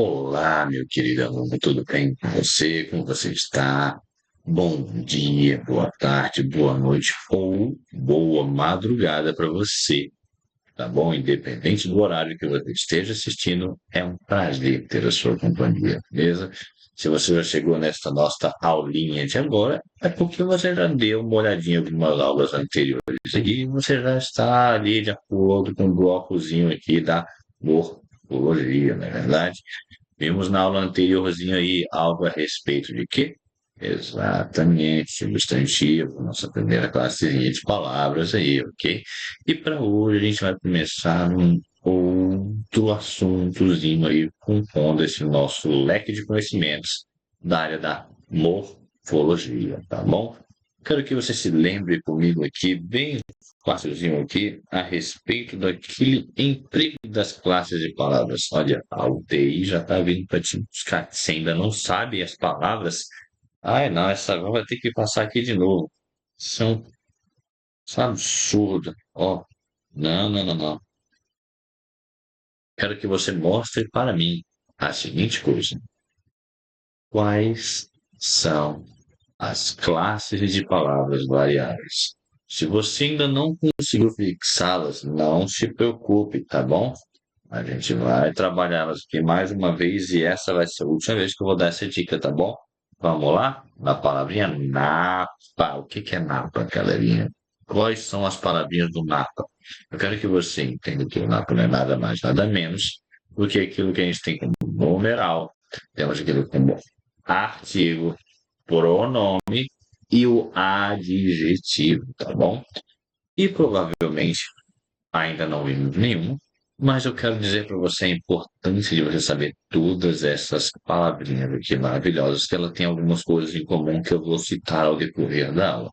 Olá, meu querido aluno, tudo bem com você? Como você está? Bom dia, boa tarde, boa noite ou boa madrugada para você, tá bom? Independente do horário que você esteja assistindo, é um prazer ter a sua companhia, beleza? Se você já chegou nesta nossa aulinha de agora, é porque você já deu uma olhadinha em algumas aulas anteriores e você já está ali de acordo com o blocozinho aqui da morfologia, não é verdade? Vimos na aula anteriorzinha aí algo a respeito de quê? Exatamente, substantivo, nossa primeira classezinha de palavras aí, ok? E para hoje a gente vai começar um outro assuntozinho aí, compondo esse nosso leque de conhecimentos da área da morfologia, tá bom? Quero que você se lembre comigo aqui, bem facilzinho aqui, a respeito daquele emprego das classes de palavras. Olha, a UTI já está vindo para te buscar. Você ainda não sabe as palavras? Ai, não, essa agora vai ter que passar aqui de novo. São, isso é um absurdo. Ó, não, não, não, não. Quero que você mostre para mim a seguinte coisa. Quais são as classes de palavras variáveis? Se você ainda não conseguiu fixá-las, não se preocupe, tá bom? A gente vai trabalhá-las aqui mais uma vez e essa vai ser a última vez que eu vou dar essa dica, tá bom? Vamos lá? Na palavrinha napa. O que que é napa, galerinha? Quais são as palavrinhas do napa? Eu quero que você entenda que o napa não é nada mais, nada menos do que aquilo que a gente tem como numeral, temos aquilo como artigo, pronome e o adjetivo, tá bom? E provavelmente ainda não vimos nenhum, mas eu quero dizer para você a importância de você saber todas essas palavrinhas aqui maravilhosas, que ela tem algumas coisas em comum que eu vou citar ao decorrer da aula,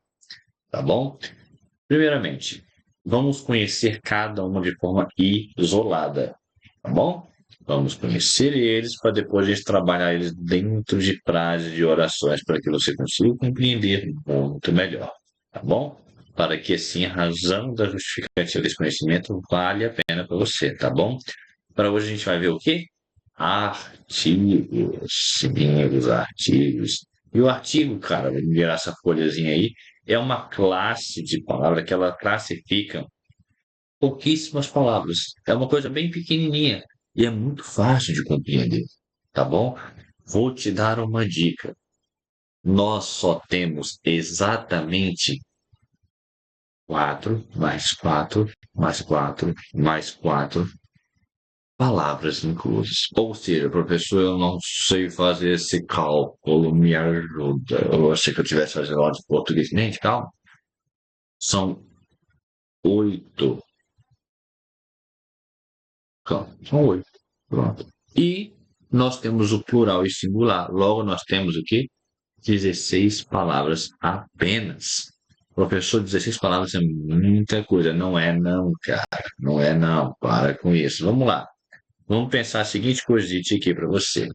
tá bom? Primeiramente, vamos conhecer cada uma de forma isolada, tá bom? Vamos conhecer eles para depois a gente trabalhar eles dentro de frases de orações para que você consiga compreender muito melhor, tá bom? Para que assim a razão da justificativa desse conhecimento vale a pena para você, tá bom? Para hoje a gente vai ver o quê? Artigos, sim, os artigos. E o artigo, cara, vamos virar essa folhazinha aí, é uma classe de palavra que ela classifica pouquíssimas palavras. É uma coisa bem pequenininha e é muito fácil de compreender, tá bom? Vou te dar uma dica. Nós só temos exatamente 4 mais 4 mais 4 mais 4 palavras inclusas. Ou seja, professor, eu não sei fazer esse cálculo, me ajuda. Eu achei que eu tivesse fazendo aula de português. Gente, calma. São 8. Calma, são 8. Pronto. E nós temos o plural e singular. Logo, nós temos o quê? 16 palavras apenas. Professor, 16 palavras é muita coisa. Não é não, cara. Não é não. Para com isso. Vamos lá. Vamos pensar a seguinte coisinha aqui para você.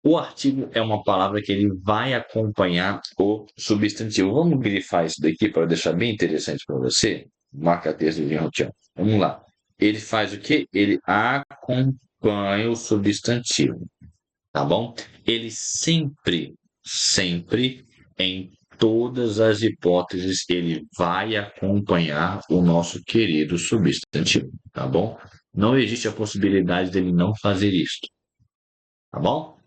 O artigo é uma palavra que ele vai acompanhar o substantivo. Vamos grifar isso daqui para deixar bem interessante para você? Marca texto de roteiro. Vamos lá. Ele faz o quê? Ele acompanha o substantivo, tá bom? Ele sempre, sempre, em todas as hipóteses, ele vai acompanhar o nosso querido substantivo, tá bom? Não existe a possibilidade dele não fazer isso, tá bom?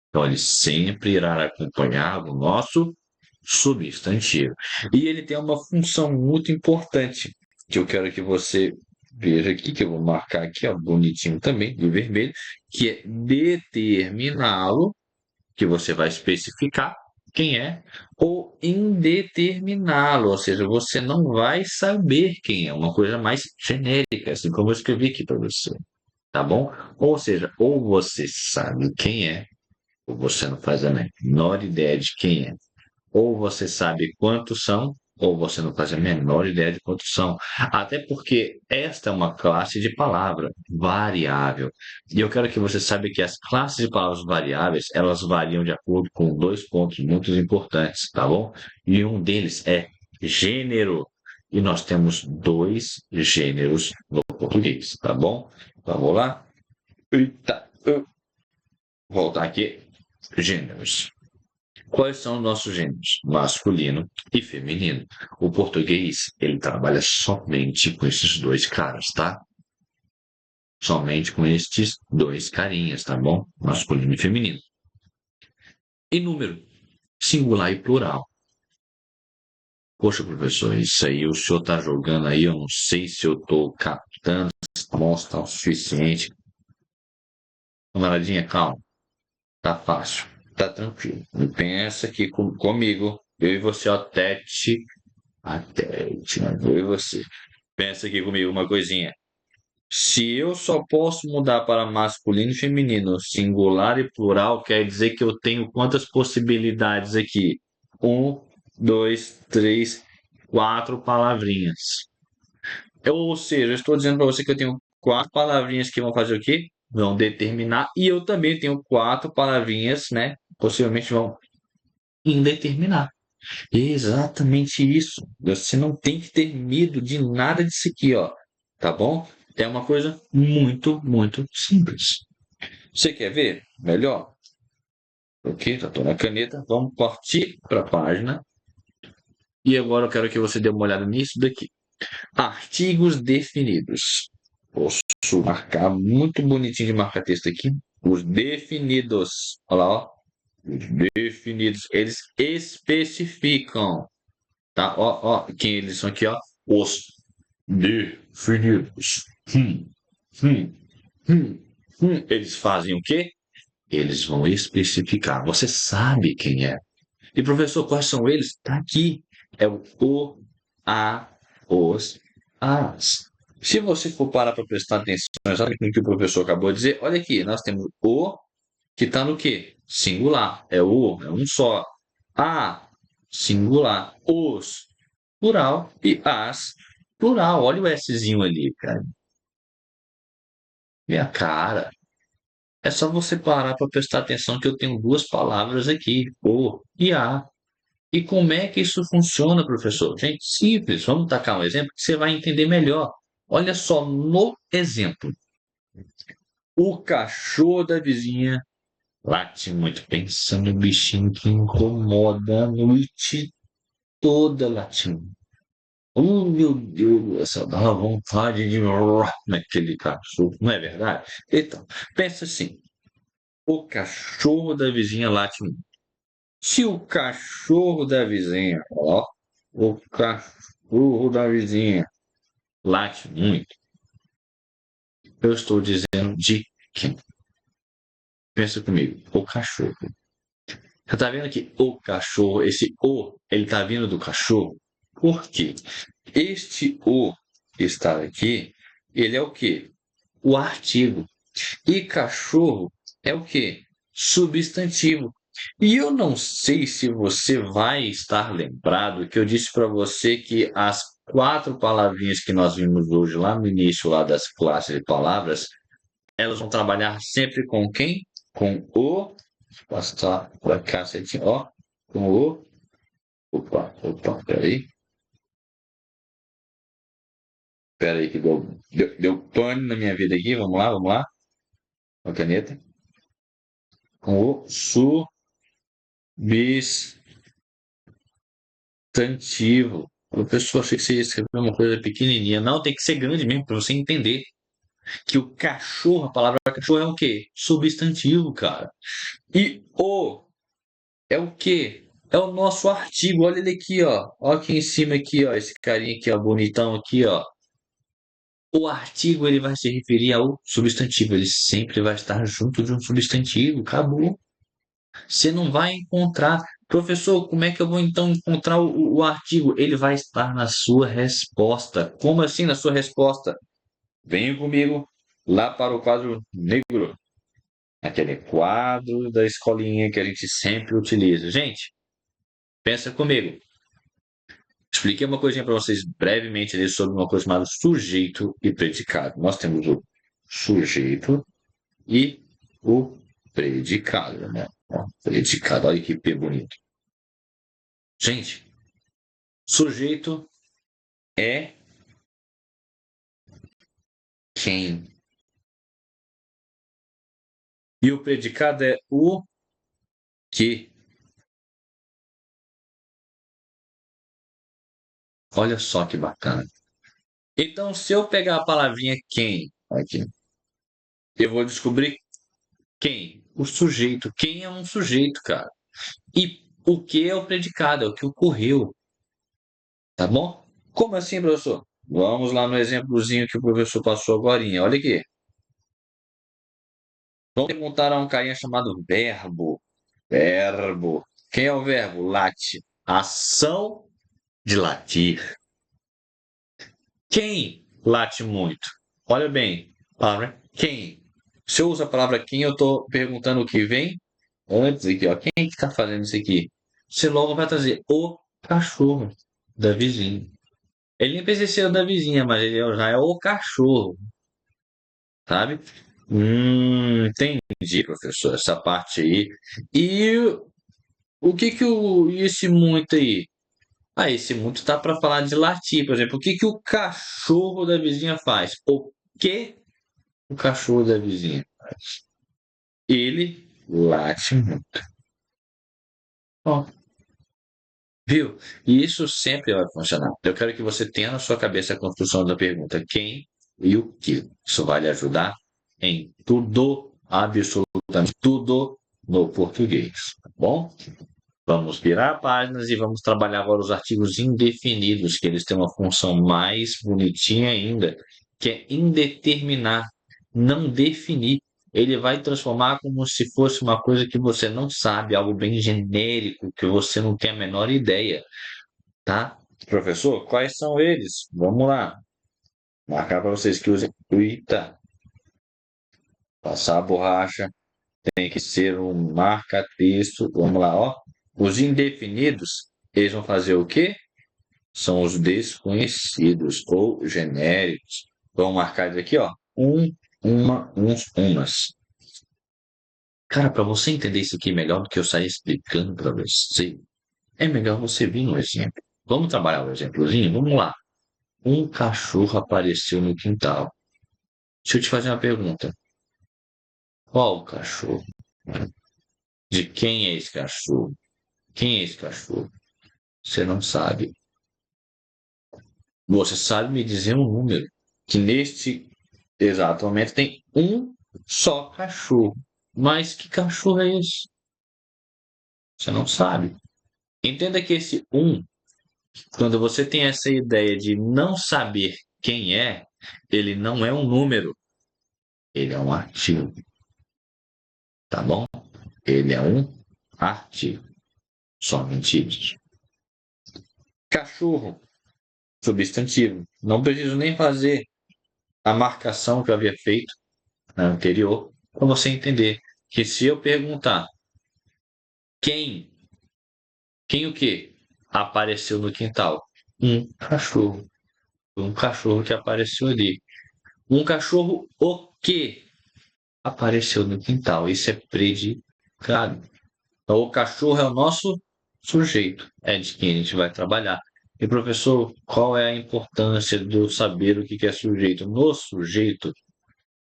Então, ele sempre irá acompanhar o nosso substantivo. E ele tem uma função muito importante, que eu quero que você veja aqui, que eu vou marcar aqui, ó, bonitinho também, de vermelho, que é determiná-lo, que você vai especificar quem é, ou indeterminá-lo, ou seja, você não vai saber quem é, uma coisa mais genérica, assim como eu escrevi aqui para você, tá bom? Ou seja, ou você sabe quem é, ou você não faz a menor ideia de quem é. Ou você sabe quantos são, ou você não faz a menor ideia de quantos são. Até porque esta é uma classe de palavra variável. E eu quero que você saiba que as classes de palavras variáveis, elas variam de acordo com dois pontos muito importantes, tá bom? E um deles é gênero. E nós temos dois gêneros no português, tá bom? Vamos lá? Eita! Voltar aqui. Gêneros. Quais são os nossos gêneros? Masculino e feminino. O português, ele trabalha somente com esses dois caras, tá? Somente com estes dois carinhas, tá bom? Masculino e feminino. E número, singular e plural. Poxa, professor, isso aí o senhor tá jogando aí, eu não sei se eu tô captando, se mostra o suficiente. Camaradinha, calma, tá fácil, tá tranquilo. Pensa aqui comigo, eu e você, ó, tete a tete, né? Eu e você. Pensa aqui comigo uma coisinha. Se eu só posso mudar para masculino e feminino, singular e plural, quer dizer que eu tenho quantas possibilidades aqui? Um, dois, três, quatro palavrinhas. Ou seja, eu estou dizendo para você que eu tenho quatro palavrinhas que vão fazer o quê? Vão determinar. E eu também tenho quatro palavrinhas, né? Possivelmente vão indeterminar. Exatamente isso. Você não tem que ter medo de nada disso aqui, ó. Tá bom? É uma coisa muito, muito simples. Você quer ver melhor? Ok, já estou na caneta. Vamos partir para a página. E agora eu quero que você dê uma olhada nisso daqui. Artigos definidos. Posso marcar muito bonitinho de marcar texto aqui. Os definidos. Olha lá, ó. Os definidos. Eles especificam. Tá? Ó, ó, quem eles são aqui, ó. Os definidos. Hum, hum, Eles fazem o quê? Eles vão especificar. Você sabe quem é. E, professor, quais são eles? Está aqui. É o, a, os, as. Se você for parar para prestar atenção exatamente no que o professor acabou de dizer, olha aqui, nós temos o que está no quê? Singular. É o, é um só. A, singular. Os, plural. E as, plural. Olha o Szinho ali, cara. Minha cara. É só você parar para prestar atenção que eu tenho duas palavras aqui, o e a. E como é que isso funciona, professor? Gente, simples. Vamos tacar um exemplo que você vai entender melhor. Olha só no exemplo. O cachorro da vizinha late muito, pensando no bichinho que incomoda a noite toda latindo. Oh, meu Deus, essa dá uma vontade de naquele cachorro, não é verdade? Então, pensa assim: o cachorro da vizinha late muito. Se o cachorro da vizinha, ó, o cachorro da vizinha late muito, eu estou dizendo de quem? Pensa comigo, o cachorro. Você tá vendo que o cachorro, esse o, ele tá vindo do cachorro? Por quê? Este o que está aqui, ele é o quê? O artigo. E cachorro é o quê? Substantivo. E eu não sei se você vai estar lembrado que eu disse para você que as quatro palavrinhas que nós vimos hoje lá no início lá das classes de palavras, elas vão trabalhar sempre com quem? Com o, passar para cá, certinho, ó, com o, opa, peraí que deu pane na minha vida aqui, vamos lá, com a caneta, com o substantivo. Professor, achei que você ia escrever uma coisa pequenininha. Não, tem que ser grande mesmo para você entender que o cachorro, a palavra cachorro é o quê? Substantivo, cara. E o é o quê? É o nosso artigo. Olha ele aqui, ó. Olha aqui em cima aqui, ó. Esse carinha aqui, ó, bonitão aqui, ó. O artigo ele vai se referir ao substantivo. Ele sempre vai estar junto de um substantivo. Acabou. Você não vai encontrar. Professor, como é que eu vou então encontrar o artigo? Ele vai estar na sua resposta. Como assim na sua resposta? Venha comigo lá para o quadro negro. Aquele quadro da escolinha que a gente sempre utiliza. Gente, pensa comigo. Expliquei uma coisinha para vocês brevemente ali sobre uma coisa chamada sujeito e predicado. Nós temos o sujeito e o predicado, né? Ó, predicado, olha que P bonito. Gente, sujeito é quem E o predicado é o que. Olha só que bacana. Então, se eu pegar a palavrinha quem aqui, eu vou descobrir quem? O sujeito. Quem é um sujeito, cara? E o que é o predicado? É o que ocorreu, tá bom? Como assim, professor? Vamos lá no exemplozinho que o professor passou agorinha. Olha aqui. Vamos perguntar a um carinha chamado verbo. Verbo. Quem é o verbo? Late. Ação de latir. Quem late muito? Olha bem, palavra quem. Se eu uso a palavra quem, eu estou perguntando o que vem antes aqui, ó. Quem que está fazendo isso aqui? Você logo vai trazer o cachorro da vizinha. Ele nem precisa ser o da vizinha, mas ele já é o cachorro, sabe? Entendi, professor, essa parte aí. E o que que esse muito aí? Ah, esse muito tá para falar de latir, por exemplo. O que que o cachorro da vizinha faz? O que o cachorro da vizinha faz? Ele late muito. Ó, viu? E isso sempre vai funcionar. Eu quero que você tenha na sua cabeça a construção da pergunta quem e o que. Isso vai lhe ajudar em tudo, absolutamente tudo no português, tá bom? Vamos virar páginas e vamos trabalhar agora os artigos indefinidos, que eles têm uma função mais bonitinha ainda, que é indeterminar, não definir. Ele vai transformar como se fosse uma coisa que você não sabe, algo bem genérico, que você não tem a menor ideia, tá? Professor, quais são eles? Vamos lá. Marcar para vocês que usem. Eita, passar a borracha. Tem que ser um marca-texto. Vamos lá, ó. Os indefinidos, eles vão fazer o quê? São os desconhecidos ou genéricos. Vamos marcar aqui, ó. Uma, uns, umas. Cara, para você entender isso aqui melhor do que eu sair explicando para você, é melhor você vir no exemplo. Vamos trabalhar o exemplozinho? Vamos lá. Um cachorro apareceu no quintal. Deixa eu te fazer uma pergunta. Qual cachorro? De quem é esse cachorro? Quem é esse cachorro? Você não sabe. Você sabe me dizer um número que neste exato momento tem um só cachorro. Mas que cachorro é esse? Você não sabe. Entenda que esse um, quando você tem essa ideia de não saber quem é, ele não é um número, ele é um artigo, tá bom? Ele é um artigo. Somente isso. Cachorro, substantivo. Não preciso nem fazer a marcação que eu havia feito anterior para você entender que se eu perguntar quem, quem o que apareceu no quintal? Um cachorro. Um cachorro que apareceu ali. Um cachorro o que apareceu no quintal? Isso é predicado. Então, o cachorro é o nosso sujeito, é de quem a gente vai trabalhar. E professor, qual é a importância de eu saber o que é sujeito? No sujeito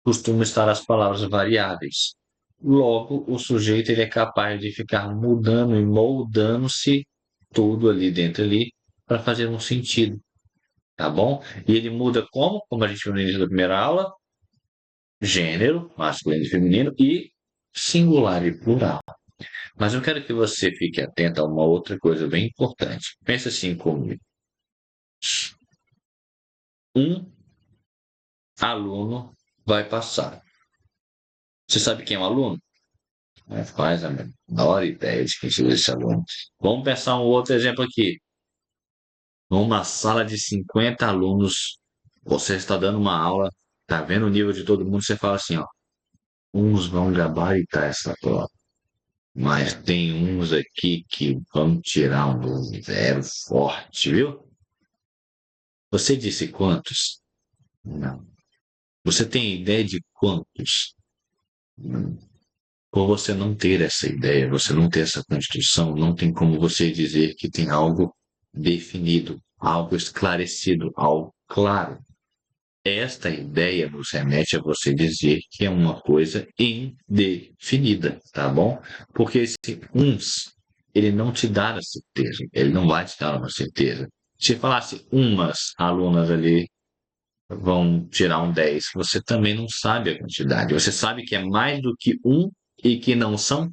costumam estar as palavras variáveis. Logo, o sujeito ele é capaz de ficar mudando e moldando-se tudo ali dentro ali para fazer um sentido, tá bom? E ele muda como? Como a gente viu no início da primeira aula, gênero, masculino e feminino, e singular e plural. Mas eu quero que você fique atento a uma outra coisa bem importante. Pensa assim comigo. Um aluno vai passar. Você sabe quem é o aluno? Não faz a menor ideia de quem seja esse aluno. Vamos pensar um outro exemplo aqui. Numa sala de 50 alunos, você está dando uma aula, está vendo o nível de todo mundo, você fala assim, ó, uns vão gabaritar essa prova, mas tem uns aqui que vão tirar um zero forte, viu? Você disse quantos? Não. Você tem ideia de quantos? Não. Por você não ter essa ideia, você não ter essa construção, não tem como você dizer que tem algo definido, algo esclarecido, algo claro. Esta ideia nos remete a você dizer que é uma coisa indefinida, tá bom? Porque esse uns, ele não te dá a certeza, ele não vai te dar uma certeza. Se falasse umas alunas ali vão tirar um 10, você também não sabe a quantidade. Você sabe que é mais do que um e que não são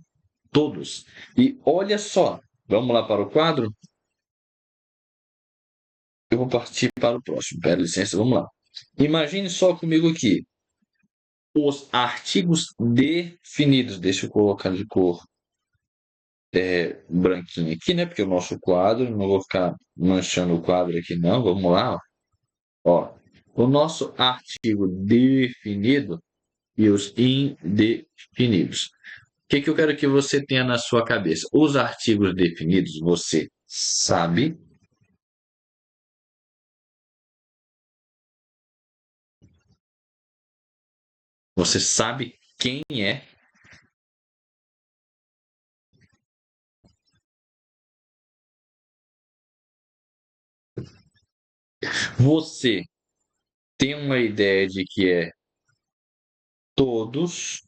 todos. E olha só, vamos lá para o quadro? Eu vou partir para o próximo. Pera licença, vamos lá. Imagine só comigo aqui os artigos definidos. Deixa eu colocar de cor branquinha aqui, né? Porque o nosso quadro, não vou ficar manchando o quadro aqui, não. Vamos lá, ó. O nosso artigo definido e os indefinidos. O que eu quero que você tenha na sua cabeça? Os artigos definidos você sabe, você sabe quem é, você tem uma ideia de que é todos,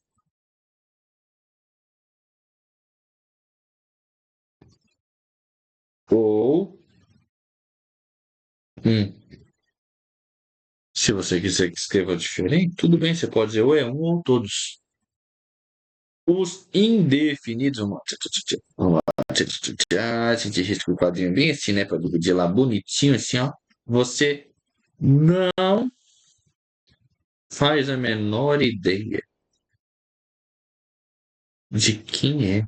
ou se você quiser que escreva diferente, tudo bem, você pode dizer ou é um ou todos. Os indefinidos, vamos lá, a gente risca o quadrinho bem assim, né, para dividir lá bonitinho assim, ó. Você não faz a menor ideia de quem é.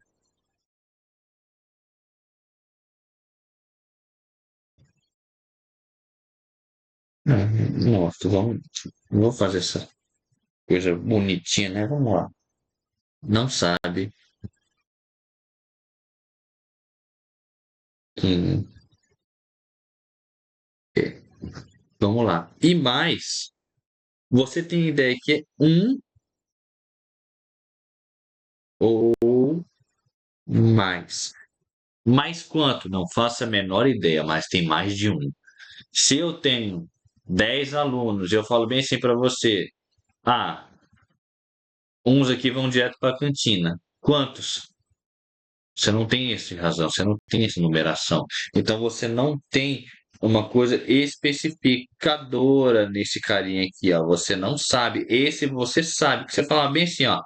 Nossa, vamos fazer essa coisa bonitinha, né? Vamos lá. Não sabe quem é. Vamos lá. E mais, você tem ideia que é um ou mais. Mais quanto? Não faço a menor ideia, mas tem mais de um. Se eu tenho 10 alunos, eu falo bem assim para você: ah, uns aqui vão direto para a cantina. Quantos? Você não tem essa razão, você não tem essa numeração. Então você não tem uma coisa especificadora nesse carinha aqui, ó. Você não sabe. Esse você sabe. Que você fala bem assim, ó.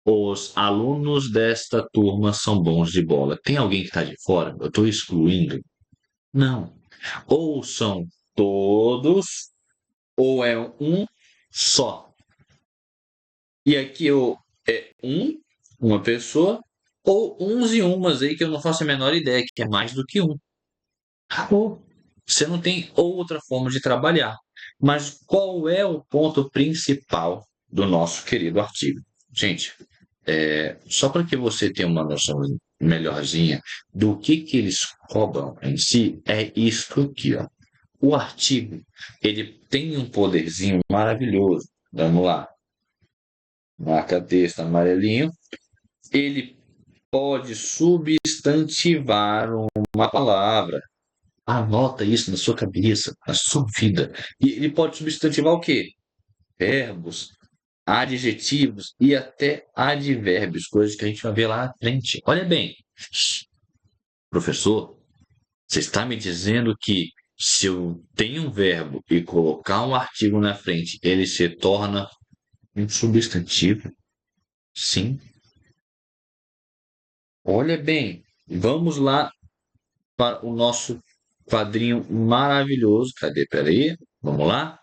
Os alunos desta turma são bons de bola. Tem alguém que está de fora? Eu estou excluindo? Não. Ou são todos, ou é um só. E aqui é uma pessoa, ou uns e umas aí que eu não faço a menor ideia, que é mais do que um. Acabou. Você não tem outra forma de trabalhar. Mas qual é o ponto principal do nosso querido artigo? Gente, só para que você tenha uma noção melhorzinha do que eles cobram em si, é isso aqui, ó. O artigo, ele tem um poderzinho maravilhoso. Vamos lá. Marca texto amarelinho. Ele pode substantivar uma palavra. Anota isso na sua cabeça, na sua vida. E ele pode substantivar o quê? Verbos, adjetivos e até advérbios, coisas que a gente vai ver lá à frente. Olha bem, professor, você está me dizendo que se eu tenho um verbo e colocar um artigo na frente, ele se torna um substantivo? Sim. Olha bem, vamos lá para o nosso quadrinho maravilhoso. Cadê? Peraí. Vamos lá?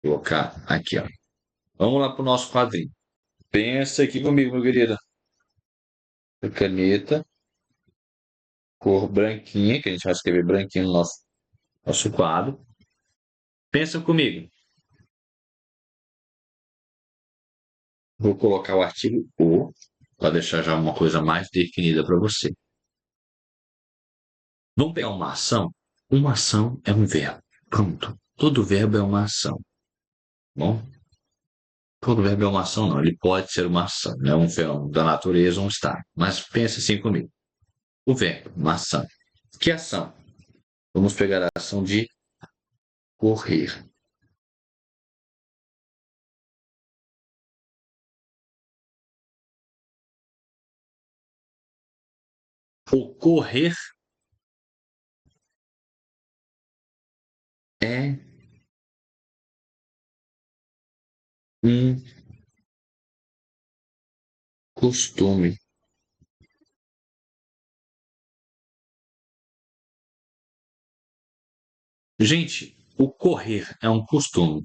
Vou colocar aqui, ó. Vamos lá para o nosso quadrinho. Pensa aqui comigo, meu querido. A caneta, cor branquinha, que a gente vai escrever branquinho no nosso quadro. Pensa comigo. Vou colocar o artigo o, para deixar já uma coisa mais definida para você. Vamos pegar uma ação? Uma ação é um verbo. Pronto. Todo verbo é uma ação. Bom, todo verbo é uma ação, não. Ele pode ser uma ação, não é um fenômeno da natureza, um estado. Mas pense assim comigo. O verbo, uma ação. Que ação? Vamos pegar a ação de correr. Ocorrer é um costume. Gente, ocorrer é um costume.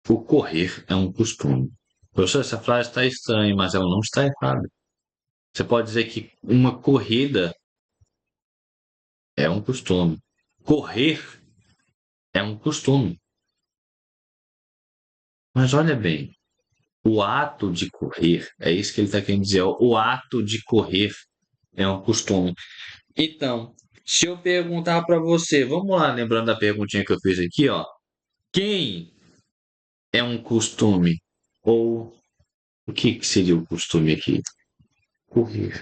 Ocorrer é um costume. Professor, essa frase está estranha, mas ela não está errada. Você pode dizer que uma corrida é um costume. Correr é um costume. Mas olha bem, o ato de correr, é isso que ele está querendo dizer, o ato de correr é um costume. Então, se eu perguntar para você, vamos lá, lembrando da perguntinha que eu fiz aqui, ó. Quem é um costume? Ou o que que seria o costume aqui? Correr.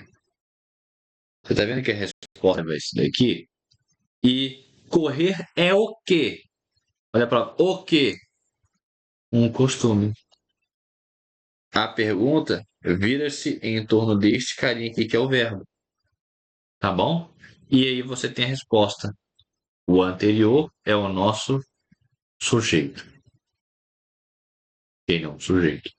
Você está vendo que a resposta vai ser daqui? E correr é o quê? Olha para o quê? Um costume. A pergunta vira-se em torno deste carinha aqui que é o verbo, tá bom? E aí você tem a resposta. O anterior é o nosso sujeito. Quem é um sujeito?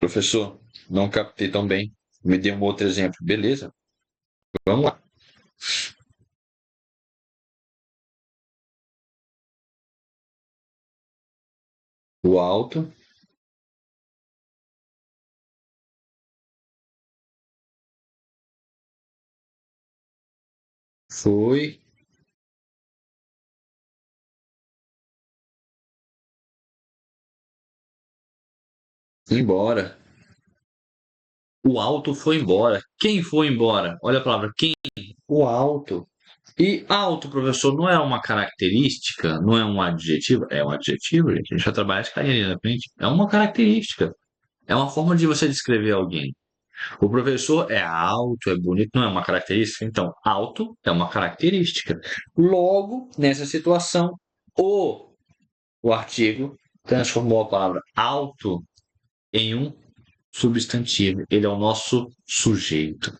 Professor, não captei tão bem. Me dê um outro exemplo. Beleza? Vamos lá. O alto foi embora. O alto foi embora. Quem foi embora? Olha a palavra quem. O alto. E alto, professor, não é uma característica, não é um adjetivo? É um adjetivo, gente. A gente vai trabalhar esse carinha ali na frente. É uma característica. É uma forma de você descrever alguém. O professor é alto, é bonito, não é uma característica? Então, alto é uma característica. Logo, nessa situação, o artigo transformou a palavra alto em um substantivo. Ele é o nosso sujeito.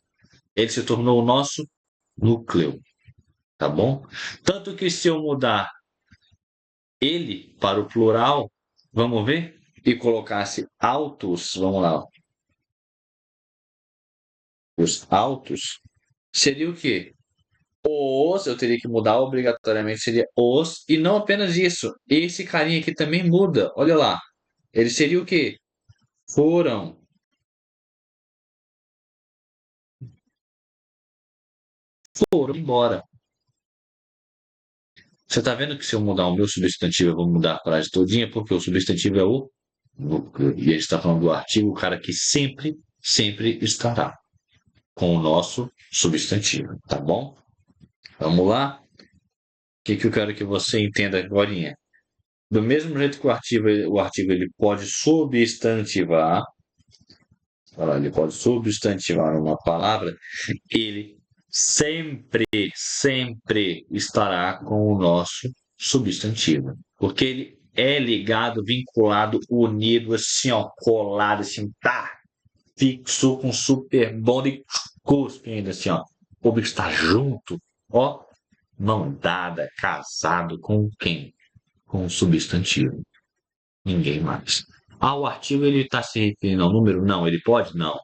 Ele se tornou o nosso núcleo, tá bom? Tanto que se eu mudar ele para o plural, vamos ver? E colocasse altos, vamos lá, os altos, seria o quê? Os, eu teria que mudar obrigatoriamente, seria os, e não apenas isso, esse carinha aqui também muda, olha lá, ele seria o quê? Foram, foram embora. Você está vendo que se eu mudar o meu substantivo, eu vou mudar a frase todinha, porque o substantivo é o núcleo. E ele está falando do artigo, o cara que sempre, sempre estará com o nosso substantivo, tá bom? Vamos lá? O que, que eu quero que você entenda agora? Do mesmo jeito que o artigo ele pode substantivar, ele pode substantivar uma palavra, ele sempre, sempre estará com o nosso substantivo. Porque ele é ligado, vinculado, unido, assim, ó, colado, assim, tá fixo com super bond e cuspe ainda, assim, ó. O bicho está junto, ó, mão dada, casado com quem? Com o substantivo. Ninguém mais. Ah, o artigo ele está se referindo ao número? Não, ele pode? Não.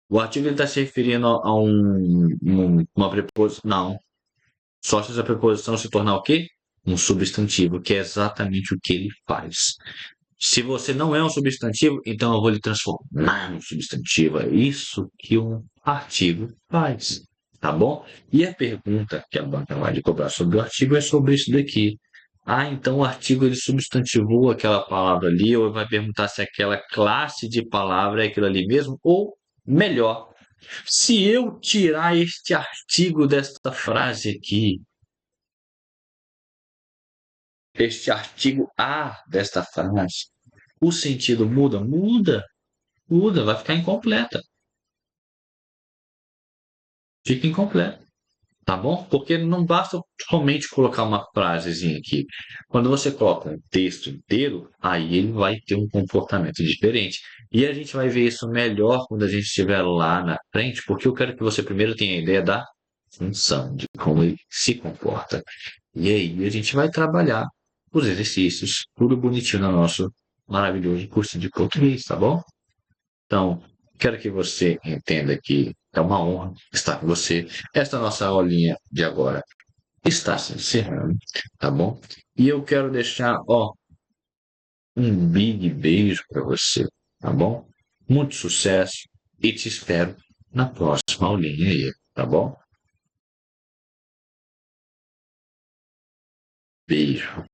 O artigo está se referindo a uma preposição? Não. Só se essa preposição se tornar o quê? Um substantivo, que é exatamente o que ele faz. Se você não é um substantivo, então eu vou lhe transformar num substantivo. É isso que um artigo faz. Tá bom? E a pergunta que a banca vai lhe cobrar sobre o artigo é sobre isso daqui. Ah, então o artigo ele substantivou aquela palavra ali, ou vai perguntar se aquela classe de palavra é aquilo ali mesmo, ou melhor, se eu tirar este artigo desta frase aqui, este artigo A desta frase, o sentido muda? Muda, muda, vai ficar incompleta. Fica incompleta. Tá bom? Porque não basta somente colocar uma frasezinha aqui. Quando você coloca um texto inteiro, aí ele vai ter um comportamento diferente. E a gente vai ver isso melhor quando a gente estiver lá na frente, porque eu quero que você primeiro tenha a ideia da função, de como ele se comporta. E aí a gente vai trabalhar os exercícios, tudo bonitinho no nosso maravilhoso curso de português, tá bom? Então, quero que você entenda que é uma honra estar com você. Esta nossa aulinha de agora está se encerrando, tá bom? E eu quero deixar, ó, um big beijo para você, tá bom? Muito sucesso e te espero na próxima aulinha aí, tá bom? Beijo.